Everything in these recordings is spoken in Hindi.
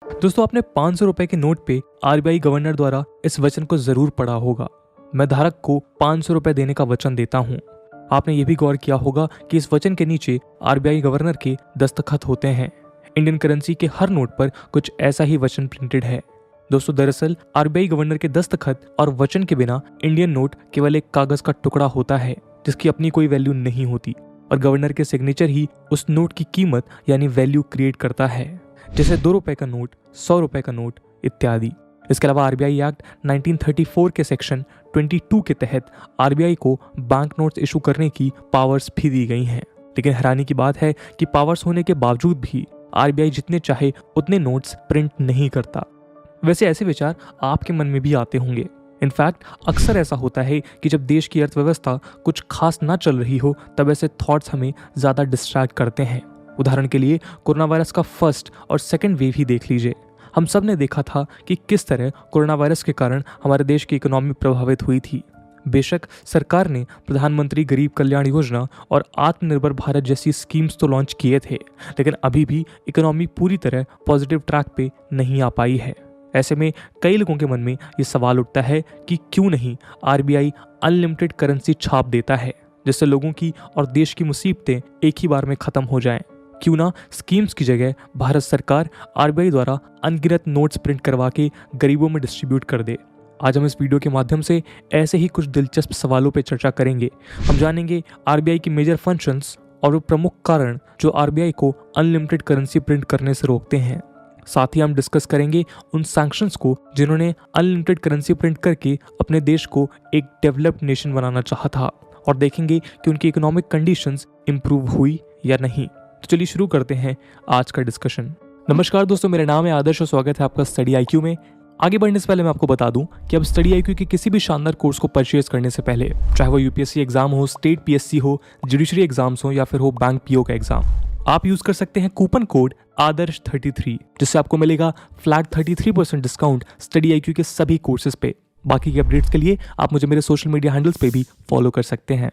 दोस्तों, आपने 500 रुपए के नोट पे आरबीआई गवर्नर द्वारा इस वचन को जरूर पढ़ा होगा, मैं धारक को 500 रुपए देने का वचन देता हूँ। आपने ये भी गौर किया होगा कि इस वचन के नीचे आरबीआई गवर्नर के दस्तखत होते हैं। इंडियन करेंसी के हर नोट पर कुछ ऐसा ही वचन प्रिंटेड है। दोस्तों, दरअसल आरबीआई गवर्नर के दस्तखत और वचन के बिना इंडियन नोट केवल एक कागज का टुकड़ा होता है जिसकी अपनी कोई वैल्यू नहीं होती, और गवर्नर के सिग्नेचर ही उस नोट की कीमत यानी वैल्यू क्रिएट करता है, जैसे 2 रुपए का नोट, 100 रुपए का नोट इत्यादि। इसके अलावा आरबीआई एक्ट 1934 के सेक्शन 22 के तहत आरबीआई को बैंक नोट्स इशू करने की पावर्स भी दी गई हैं। लेकिन हैरानी की बात है कि पावर्स होने के बावजूद भी आरबीआई जितने चाहे उतने नोट्स प्रिंट नहीं करता। वैसे ऐसे विचार आपके मन में भी आते होंगे। इनफैक्ट अक्सर ऐसा होता है कि जब देश की अर्थव्यवस्था कुछ खास ना चल रही हो तब ऐसे थॉट्स हमें ज़्यादा डिस्ट्रैक्ट करते हैं। उदाहरण के लिए कोरोना वायरस का फर्स्ट और सेकंड वेव ही देख लीजिए। हम सब ने देखा था कि किस तरह कोरोना वायरस के कारण हमारे देश की इकोनॉमी प्रभावित हुई थी। बेशक सरकार ने प्रधानमंत्री गरीब कल्याण योजना और आत्मनिर्भर भारत जैसी स्कीम्स तो लॉन्च किए थे, लेकिन अभी भी इकोनॉमी पूरी तरह पॉजिटिव ट्रैक पे नहीं आ पाई है। ऐसे में कई लोगों के मन में ये सवाल उठता है कि क्यों नहीं आरबीआई अनलिमिटेड करेंसी छाप देता है, जिससे लोगों की और देश की मुसीबतें एक ही बार में खत्म हो जाएं। क्यों ना स्कीम्स की जगह भारत सरकार आरबीआई द्वारा अनगिनत नोट्स प्रिंट करवा के गरीबों में डिस्ट्रीब्यूट कर दे। आज हम इस वीडियो के माध्यम से ऐसे ही कुछ दिलचस्प सवालों पर चर्चा करेंगे। हम जानेंगे आरबीआई की मेजर फंक्शंस और वो प्रमुख कारण जो आरबीआई को अनलिमिटेड करेंसी प्रिंट करने से रोकते हैं। साथ ही हम डिस्कस करेंगे उन सैंक्शंस को जिन्होंने अनलिमिटेड करेंसी प्रिंट करके अपने देश को एक डेवलप्ड नेशन बनाना चाहा था, और देखेंगे कि उनकी इकोनॉमिक कंडीशंस इंप्रूव हुई या नहीं। तो चलिए शुरू करते हैं आज का डिस्कशन। नमस्कार दोस्तों, मेरा नाम है आदर्श और स्वागत है आपका स्टडी आईक्यू में। आगे बढ़ने से पहले मैं आपको बता दूं कि अब स्टडी आईक्यू के किसी भी शानदार कोर्स को परचेज करने से पहले, चाहे वो यूपीएससी एग्जाम हो, स्टेट पीएससी हो, जुडिशरी एग्जाम्स हो या फिर हो बैंक पीओ का एग्जाम, आप यूज कर सकते हैं कूपन कोड आदर्श 33, जिससे आपको मिलेगा फ्लैट 33% डिस्काउंट स्टडी आईक्यू के सभी कोर्सेज पे। बाकी के अपडेट्स के लिए आप मुझे मेरे सोशल मीडिया हैंडल्स पे भी फॉलो कर सकते हैं।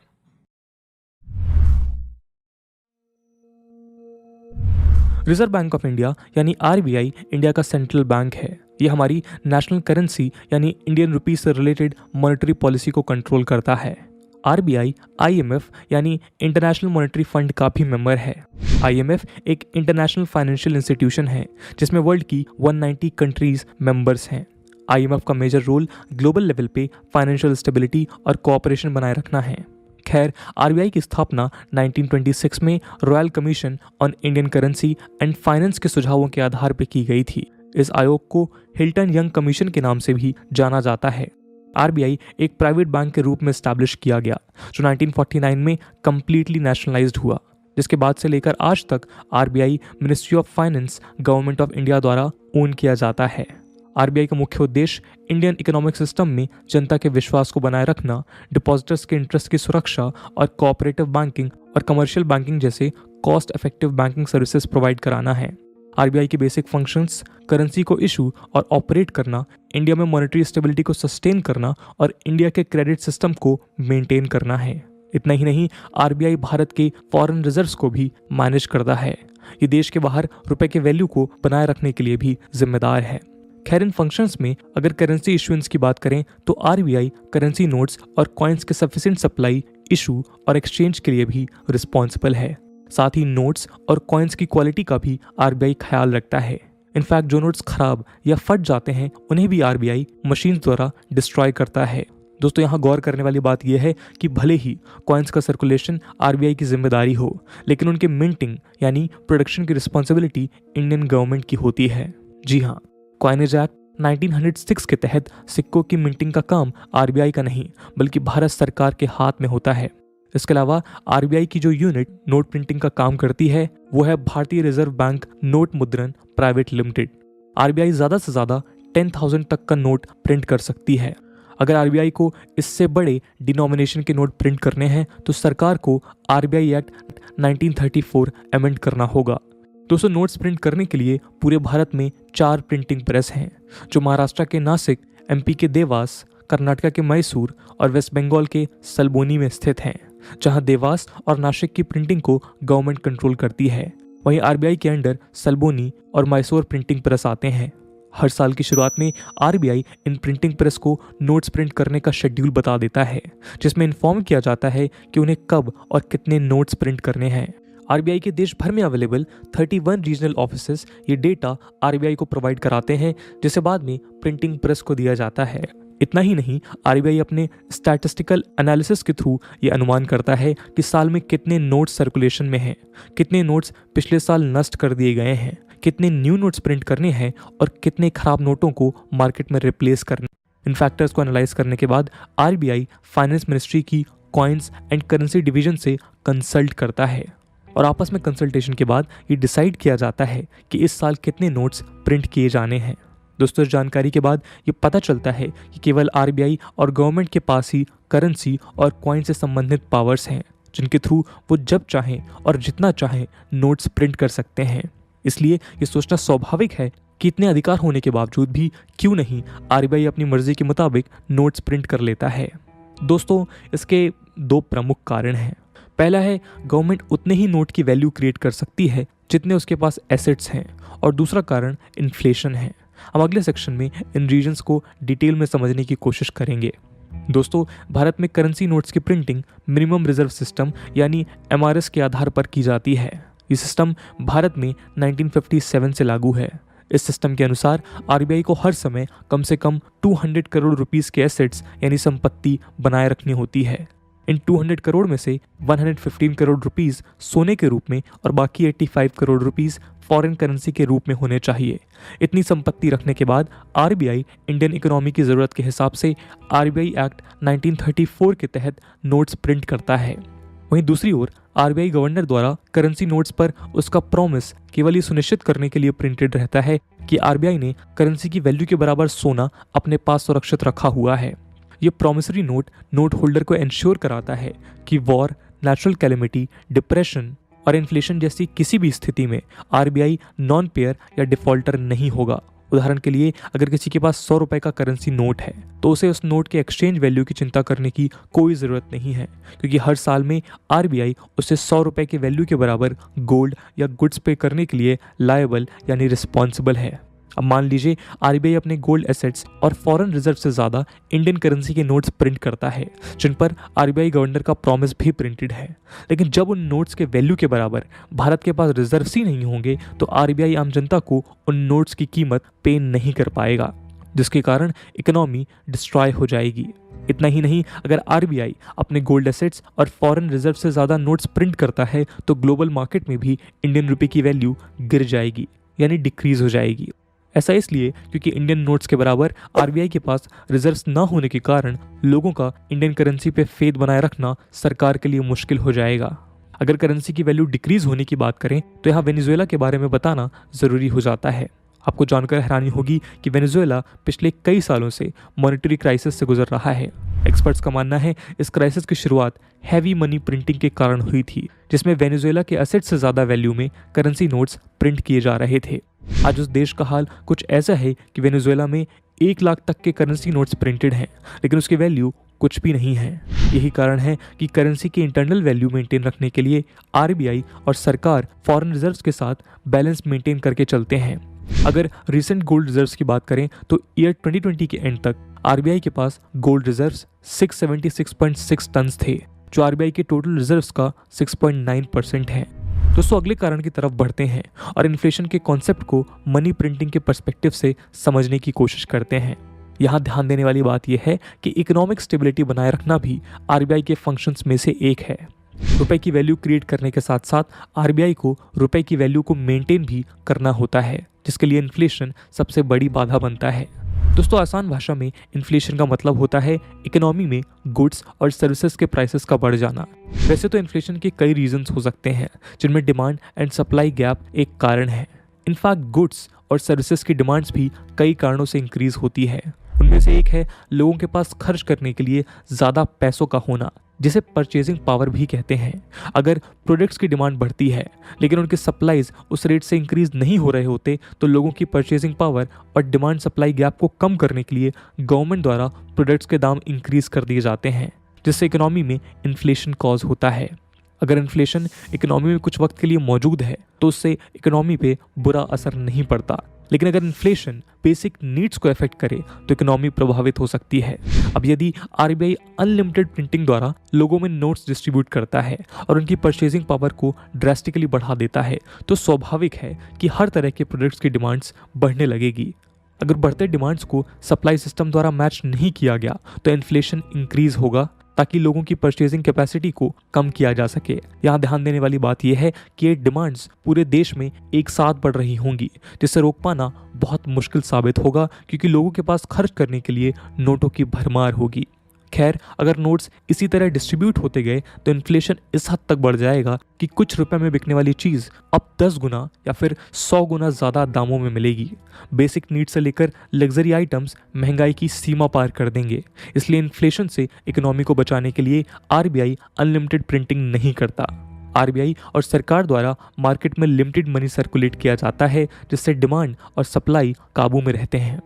रिजर्व बैंक ऑफ इंडिया यानी आरबीआई इंडिया का सेंट्रल बैंक है। यह हमारी नेशनल करेंसी यानी इंडियन रुपीस से रिलेटेड मॉनेटरी पॉलिसी को कंट्रोल करता है। आरबीआई आईएमएफ यानी इंटरनेशनल मॉनेटरी फंड का भी मेंबर है। आईएमएफ एक इंटरनेशनल फाइनेंशियल इंस्टीट्यूशन है जिसमें वर्ल्ड की 190 कंट्रीज मेंबर्स हैं। आईएमएफ का मेजर रोल ग्लोबल लेवल पे फाइनेंशियल स्टेबिलिटी और कोऑपरेशन बनाए रखना है। खैर, आरबीआई की स्थापना 1926 में royal commission on Indian currency and finance के सुझावों के आधार पर की गई थी। इस आयोग को हिल्टन यंग कमीशन के नाम से भी जाना जाता है। आरबीआई एक प्राइवेट बैंक के रूप में एस्टैब्लिश किया गया जो 1949 में कंप्लीटली नेशनलाइज्ड हुआ, जिसके बाद से लेकर आज तक RBI ministry of finance government of India द्वारा ओन किया जाता है। आरबीआई का मुख्य उद्देश्य इंडियन इकोनॉमिक सिस्टम में जनता के विश्वास को बनाए रखना, डिपॉजिटर्स के इंटरेस्ट की सुरक्षा और कोऑपरेटिव बैंकिंग और कमर्शियल बैंकिंग जैसे cost effective banking services provide कराना है। आरबीआई की बेसिक फंक्शंस करेंसी को इशू और ऑपरेट करना, इंडिया में मॉनेटरी स्टेबिलिटी को सस्टेन करना और इंडिया के क्रेडिट सिस्टम को मेंटेन करना है। इतना ही नहीं, आरबीआई भारत के फॉरेन रिजर्व्स को भी मैनेज करता है। ये देश के बाहर रुपए के वैल्यू को बनाए रखने के लिए भी जिम्मेदार है। खैर, इन फंक्शंस में अगर करेंसी इशुएंस की बात करें तो आरबीआई करेंसी नोट्स और कॉइन्स के सफिशिएंट सप्लाई, इशू और एक्सचेंज के लिए भी रिस्पॉन्सिबल है। साथ ही नोट्स और कॉइन्स की क्वालिटी का भी आरबीआई ख्याल रखता है। इनफैक्ट जो नोट्स खराब या फट जाते हैं उन्हें भी आरबीआई मशीन द्वारा डिस्ट्रॉय करता है। दोस्तों, यहाँ गौर करने वाली बात यह है कि भले ही कॉइन्स का सर्कुलेशन आरबीआई की जिम्मेदारी हो, लेकिन उनके मिंटिंग यानी प्रोडक्शन की रिस्पॉन्सिबिलिटी इंडियन गवर्नमेंट की होती है। जी हाँ, कॉइनेज एक्ट 1906 के तहत सिक्कों की मिंटिंग का काम आरबीआई का नहीं बल्कि भारत सरकार के हाथ में होता है। इसके अलावा आरबीआई की जो यूनिट नोट प्रिंटिंग का काम करती है वो है भारतीय रिजर्व बैंक नोट मुद्रण प्राइवेट लिमिटेड। आरबीआई ज्यादा से ज्यादा 10,000 तक का नोट प्रिंट कर सकती है। अगर आरबीआई को इससे बड़े डिनोमिनेशन के नोट प्रिंट करने हैं तो सरकार को आरबीआई एक्ट 1934 अमेंड करना होगा। दोस्तों, नोट्स प्रिंट करने के लिए पूरे भारत में 4 प्रिंटिंग प्रेस हैं जो महाराष्ट्र के नासिक, एमपी के देवास, कर्नाटक के मैसूर और वेस्ट बंगाल के सलबोनी में स्थित हैं, जहां देवास और नासिक की प्रिंटिंग को गवर्नमेंट कंट्रोल करती है। वहीं आरबीआई के अंडर सल्बोनी और मैसूर प्रिंटिंग प्रेस आते हैं। हर साल की शुरुआत में आरबीआई इन प्रिंटिंग प्रेस को नोट्स प्रिंट करने का शेड्यूल बता देता है, जिसमें इन्फॉर्म किया जाता है कि उन्हें कब और कितने नोट्स प्रिंट करने हैं। आरबीआई के देश भर में अवेलेबल 31 रीजनल ऑफिसेस ये डेटा आरबीआई को प्रोवाइड कराते हैं, जिसे बाद में प्रिंटिंग प्रेस को दिया जाता है। इतना ही नहीं, आरबीआई अपने स्टैटिस्टिकल एनालिसिस के थ्रू ये अनुमान करता है कि साल में कितने नोट्स सर्कुलेशन में हैं, कितने नोट्स पिछले साल नष्ट कर दिए गए हैं, कितने न्यू नोट्स प्रिंट करने हैं और कितने खराब नोटों को मार्केट में रिप्लेस करने। इन फैक्टर्स को एनालाइज करने के बाद आरबीआई फाइनेंस मिनिस्ट्री की कॉइन्स एंड करेंसी डिवीजन से कंसल्ट करता है और आपस में कंसल्टेशन के बाद ये डिसाइड किया जाता है कि इस साल कितने नोट्स प्रिंट किए जाने हैं। दोस्तों, इस जानकारी के बाद ये पता चलता है कि केवल आरबीआई और गवर्नमेंट के पास ही करेंसी और कॉइन से संबंधित पावर्स हैं, जिनके थ्रू वो जब चाहें और जितना चाहें नोट्स प्रिंट कर सकते हैं। इसलिए ये सोचना स्वाभाविक है कि इतने अधिकार होने के बावजूद भी क्यों नहीं आरबीआई अपनी मर्जी के मुताबिक नोट्स प्रिंट कर लेता है। दोस्तों, इसके दो प्रमुख कारण हैं। पहला है, गवर्नमेंट उतने ही नोट की वैल्यू क्रिएट कर सकती है जितने उसके पास एसेट्स हैं, और दूसरा कारण इन्फ्लेशन है। हम अगले सेक्शन में इन रीजंस को डिटेल में समझने की कोशिश करेंगे। दोस्तों, भारत में करेंसी नोट्स की प्रिंटिंग मिनिमम रिजर्व सिस्टम यानी एमआरएस के आधार पर की जाती है। ये सिस्टम भारत में 1957 से लागू है। इस सिस्टम के अनुसार आरबीआई को हर समय कम से कम 200 करोड़ रुपीस के एसेट्स यानी संपत्ति बनाए रखनी होती है। इन 200 करोड़ में से 115 करोड़ रुपीस सोने के रूप में और बाकी 85 करोड़ रुपीस फॉरेन करेंसी के रूप में होने चाहिए। इतनी संपत्ति रखने के बाद आरबीआई इंडियन इकोनॉमी की ज़रूरत के हिसाब से आरबीआई एक्ट 1934 के तहत नोट्स प्रिंट करता है। वहीं दूसरी ओर आरबीआई गवर्नर द्वारा करेंसी नोट्स पर उसका प्रॉमिस केवल ये सुनिश्चित करने के लिए प्रिंटेड रहता है कि आरबीआई ने करेंसी की वैल्यू के बराबर सोना अपने पास सुरक्षित रखा हुआ है। ये प्रॉमिसरी नोट होल्डर को इंश्योर कराता है कि वॉर, नेचुरल कैलेमिटी, डिप्रेशन और इन्फ्लेशन जैसी किसी भी स्थिति में आरबीआई नॉन पेयर या डिफॉल्टर नहीं होगा। उदाहरण के लिए, अगर किसी के पास 100 रुपए का करेंसी नोट है तो उसे उस नोट के एक्सचेंज वैल्यू की चिंता करने की कोई ज़रूरत नहीं है, क्योंकि हर साल में आरबीआई उसे 100 रुपए के वैल्यू के बराबर गोल्ड या गुड्स पे करने के लिए लायबल यानी रिस्पॉन्सिबल है। अब मान लीजिए आरबीआई अपने गोल्ड एसेट्स और फॉरेन रिजर्व से ज़्यादा इंडियन करेंसी के नोट्स प्रिंट करता है, जिन पर आरबीआई गवर्नर का प्रॉमिस भी प्रिंटेड है। लेकिन जब उन नोट्स के वैल्यू के बराबर भारत के पास रिजर्व्स ही नहीं होंगे तो आरबीआई आम जनता को उन नोट्स की कीमत पे नहीं कर पाएगा, जिसके कारण इकोनॉमी डिस्ट्रॉय हो जाएगी। इतना ही नहीं, अगर आरबीआई अपने गोल्ड एसेट्स और फॉरेन रिजर्व से ज़्यादा नोट्स प्रिंट करता है तो ग्लोबल मार्केट में भी इंडियन रुपये की वैल्यू गिर जाएगी यानी डिक्रीज हो जाएगी। ऐसा इसलिए क्योंकि इंडियन नोट्स के बराबर आरबीआई के पास रिजर्व्स न होने के कारण लोगों का इंडियन करेंसी पे फेथ बनाए रखना सरकार के लिए मुश्किल हो जाएगा। अगर करेंसी की वैल्यू डिक्रीज होने की बात करें तो यहाँ वेनेजुएला के बारे में बताना ज़रूरी हो जाता है। आपको जानकर हैरानी होगी कि वेनेजुएला पिछले कई सालों से मॉनेटरी क्राइसिस से गुजर रहा है। एक्सपर्ट्स का मानना है इस क्राइसिस की शुरुआत हैवी मनी प्रिंटिंग के कारण हुई थी, जिसमें वेनेजुएला के एसेट से ज़्यादा वैल्यू में करेंसी नोट्स प्रिंट किए जा रहे थे। आज उस देश का हाल कुछ ऐसा है कि वेनेजुएला में 1 लाख तक के करेंसी नोट्स प्रिंटेड हैं, लेकिन उसकी वैल्यू कुछ भी नहीं है। यही कारण है कि करेंसी की इंटरनल वैल्यू मेंटेन रखने के लिए आरबीआई और सरकार फॉरेन रिजर्व्स के साथ बैलेंस मेंटेन करके चलते हैं। अगर रिसेंट गोल्ड रिजर्व्स की बात करें तो ईयर 2020 के एंड तक आरबीआई के पास गोल्ड रिजर्व्स 676.6 टन थे, जो आरबीआई के टोटल रिजर्व्स का 6.9% है। दोस्तों, अगले कारण की तरफ बढ़ते हैं और इन्फ्लेशन के कॉन्सेप्ट को मनी प्रिंटिंग के पर्सपेक्टिव से समझने की कोशिश करते हैं। यहाँ ध्यान देने वाली बात यह है कि इकोनॉमिक स्टेबिलिटी बनाए रखना भी आरबीआई के फंक्शंस में से एक है। रुपए की वैल्यू क्रिएट करने के साथ साथ आरबीआई को रुपए की वैल्यू को मेंटेन भी करना होता है, जिसके लिए इन्फ्लेशन सबसे बड़ी बाधा बनता है। दोस्तों, आसान भाषा में इन्फ्लेशन का मतलब होता है इकोनॉमी में गुड्स और सर्विसेज के प्राइसेस का बढ़ जाना। वैसे तो इन्फ्लेशन के कई रीजंस हो सकते हैं, जिनमें डिमांड एंड सप्लाई गैप एक कारण है। इनफैक्ट गुड्स और सर्विसेज की डिमांड्स भी कई कारणों से इंक्रीज होती है। उनमें से एक है लोगों के पास खर्च करने के लिए ज़्यादा पैसों का होना, जिसे परचेजिंग पावर भी कहते हैं। अगर प्रोडक्ट्स की डिमांड बढ़ती है लेकिन उनके सप्लाईज उस रेट से इंक्रीज नहीं हो रहे होते तो लोगों की परचेजिंग पावर और डिमांड सप्लाई गैप को कम करने के लिए गवर्नमेंट द्वारा प्रोडक्ट्स के दाम इंक्रीज कर दिए जाते हैं, जिससे इकोनॉमी में इन्फ्लेशन कॉज होता है। अगर इन्फ्लेशन इकोनॉमी में कुछ वक्त के लिए मौजूद है तो उससे इकोनॉमी पे बुरा असर नहीं पड़ता, लेकिन अगर इन्फ्लेशन बेसिक नीड्स को अफेक्ट करे तो इकोनॉमी प्रभावित हो सकती है। अब यदि आरबीआई अनलिमिटेड प्रिंटिंग द्वारा लोगों में नोट्स डिस्ट्रीब्यूट करता है और उनकी परचेजिंग पावर को ड्रास्टिकली बढ़ा देता है तो स्वाभाविक है कि हर तरह के प्रोडक्ट्स की डिमांड्स बढ़ने लगेगी। अगर बढ़ते डिमांड्स को सप्लाई सिस्टम द्वारा मैच नहीं किया गया तो इन्फ्लेशन इंक्रीज होगा ताकि लोगों की परचेजिंग कैपेसिटी को कम किया जा सके। यहाँ ध्यान देने वाली बात यह है कि ये डिमांड्स पूरे देश में एक साथ बढ़ रही होंगी, जिससे रोक पाना बहुत मुश्किल साबित होगा क्योंकि लोगों के पास खर्च करने के लिए नोटों की भरमार होगी। खैर, अगर नोट्स इसी तरह डिस्ट्रीब्यूट होते गए तो इन्फ्लेशन इस हद तक बढ़ जाएगा कि कुछ रुपए में बिकने वाली चीज़ अब 10 गुना या फिर 100 गुना ज़्यादा दामों में मिलेगी। बेसिक नीड से लेकर लग्जरी आइटम्स महंगाई की सीमा पार कर देंगे। इसलिए इन्फ्लेशन से इकोनॉमी को बचाने के लिए आरबीआई अनलिमिटेड प्रिंटिंग नहीं करता। आरबीआई और सरकार द्वारा मार्केट में लिमिटेड मनी सर्कुलेट किया जाता है, जिससे डिमांड और सप्लाई काबू में रहते हैं।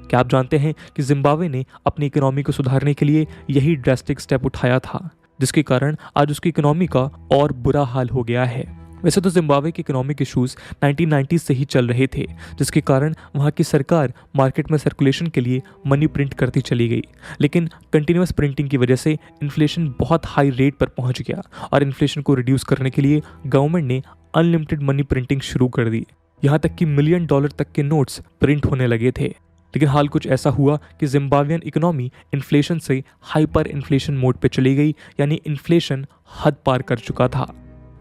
क्या आप जानते हैं कि जिम्बाब्वे ने अपनी इकोनॉमी को सुधारने के लिए यही ड्रास्टिक स्टेप उठाया था, जिसके कारण आज उसकी इकोनॉमी का और बुरा हाल हो गया है। वैसे तो जिम्बाब्वे के इकोनॉमिक इश्यूज 1990s से ही चल रहे थे, जिसके कारण वहाँ की सरकार मार्केट में सर्कुलेशन के लिए मनी प्रिंट करती चली गई, लेकिन कंटिन्यूअस प्रिंटिंग की वजह से इन्फ्लेशन बहुत हाई रेट पर पहुँच गया और इन्फ्लेशन को रिड्यूस करने के लिए गवर्नमेंट ने अनलिमिटेड मनी प्रिंटिंग शुरू कर दी। यहाँ तक कि $1 मिलियन तक के नोट्स प्रिंट होने लगे थे। लेकिन हाल कुछ ऐसा हुआ कि जिम्बाब्वियन इकोनॉमी इन्फ्लेशन से हाइपर इन्फ्लेशन मोड पे चली गई, यानी इन्फ्लेशन हद पार कर चुका था।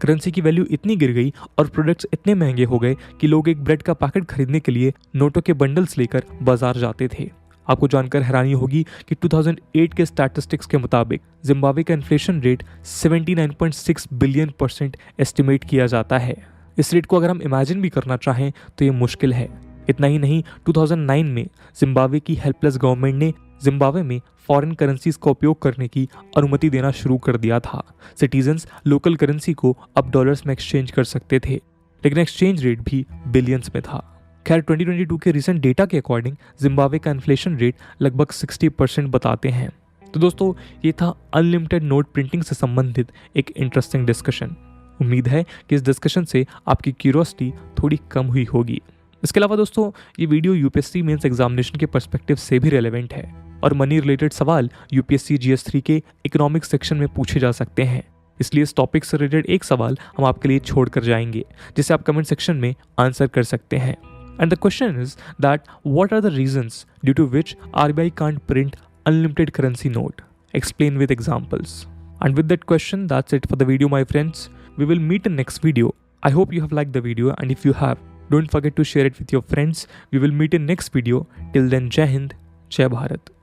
करेंसी की वैल्यू इतनी गिर गई और प्रोडक्ट्स इतने महंगे हो गए कि लोग एक ब्रेड का पैकेट खरीदने के लिए नोटों के बंडल्स लेकर बाजार जाते थे। आपको जानकर हैरानी होगी कि 2008 के स्टैटिस्टिक्स के मुताबिक जिम्बाब्वे का इन्फ्लेशन रेट 79.6 बिलियन% एस्टिमेट किया जाता है। इस रेट को अगर हम इमेजिन भी करना चाहें तो ये मुश्किल है। इतना ही नहीं, 2009 में जिम्बाब्वे की हेल्पलेस गवर्नमेंट ने जिम्बाब्वे में फॉरेन करेंसीज का उपयोग करने की अनुमति देना शुरू कर दिया था। सिटीजन्स लोकल करेंसी को अब डॉलर्स में एक्सचेंज कर सकते थे, लेकिन एक्सचेंज रेट भी बिलियंस में था। खैर, 2022 के रिसेंट डेटा के अकॉर्डिंग जिम्बाब्वे का इन्फ्लेशन रेट लगभग 60% बताते हैं। तो दोस्तों, ये था अनलिमिटेड नोट प्रिंटिंग से संबंधित एक इंटरेस्टिंग डिस्कशन। उम्मीद है कि इस डिस्कशन से आपकी क्यूरियोसिटी थोड़ी कम हुई होगी। इसके अलावा दोस्तों, ये वीडियो यूपीएससी मेंस एग्जामिनेशन के पर्सपेक्टिव से भी रेलेवेंट है और मनी रिलेटेड सवाल यूपीएससी GS3 के इकोनॉमिक्स सेक्शन में पूछे जा सकते हैं। इसलिए इस टॉपिक से रिलेटेड एक सवाल हम आपके लिए छोड़ कर जाएंगे, जिसे आप कमेंट सेक्शन में आंसर कर सकते हैं। And the question is that what are the reasons due to which RBI can't print unlimited currency note? Explain with examples. And with that question, that's it for the video, my friends. We will meet in next video. I hope you have liked the video, and if you have, don't forget to share it with your friends. We will meet in next video. Till then, Jai Hind, Jai Bharat.